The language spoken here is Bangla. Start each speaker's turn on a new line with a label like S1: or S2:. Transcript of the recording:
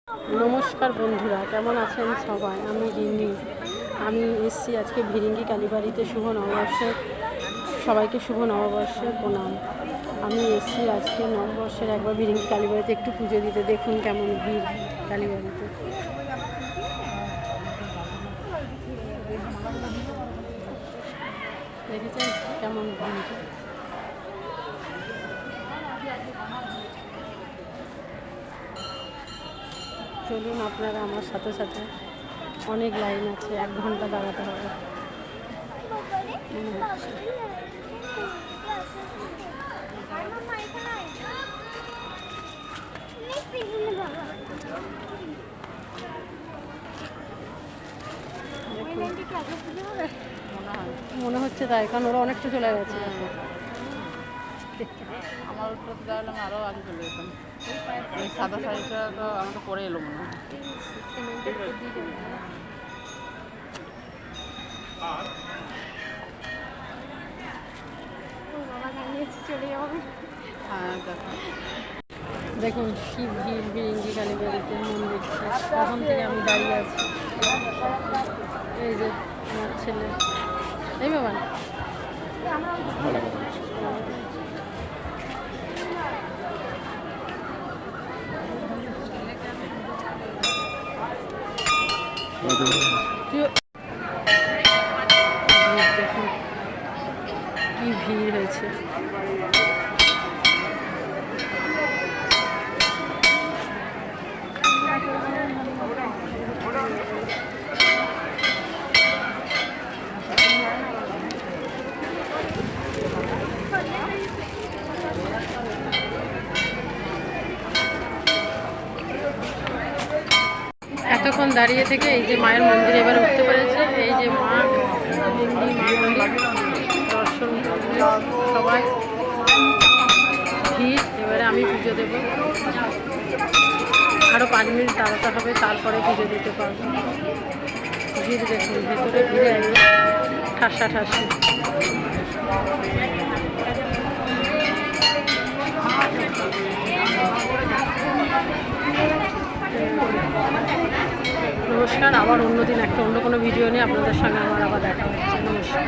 S1: নমস্কার বন্ধুরা, কেমন আছেন সবাই? আমি রিনি। আমি এসছি আজকে ভিরিঙ্গি কালীবাড়িতে শুভ নববর্ষের সবাইকে শুভ নববর্ষের প্রণাম। আমি এসছি আজকে নববর্ষের একবার ভিরিঙ্গি কালীবাড়িতে একটু পুজো দিতে। দেখুন কেমন ভিড় কালীবাড়িতে। দেখেছেন কেমন ভিড়? চলুন আপনারা আমার সাথে সাথে। অনেক লাইন আছে, 1 ঘন্টা দাঁড়াতে হবে। মনে হচ্ছে তাই, কারণ ওরা অনেকটা চলে গেছে।
S2: আমার উঠতে দাঁড়ালাম আরও আগে চলে যেতাম। এই সাদা শাড়িটা তো আমাকে পরে এলো মনে হয়। হ্যাঁ
S1: দেখুন কি ভিড় ভিরিঙ্গি কালীবাড়িতে মন্দিরটা। তখন থেকে আমি দাঁড়িয়ে আছি। এই যে আমার ছেলে, এই বাবা দেখুন কি ভিড় হয়েছে। এতক্ষণ দাঁড়িয়ে থেকে এই যে মায়ের মন্দিরে এবার উঠতে পেরেছে। এই যে মা মন্দির দর্শন সবাই ভিড়। এবারে আমি পুজো দেবো, আরও 5 মিনিট দাঁড়াতে হবে, তারপরে পুজো দিতে পারবো। ভিড় দেখুন, ভেতরে ভিড়ে ঠাসা। নমস্কার, আবার অন্যদিন একটা অন্য কোনো ভিডিও নিয়ে আপনাদের সঙ্গে আমার আবার দেখা হচ্ছে। নমস্কার।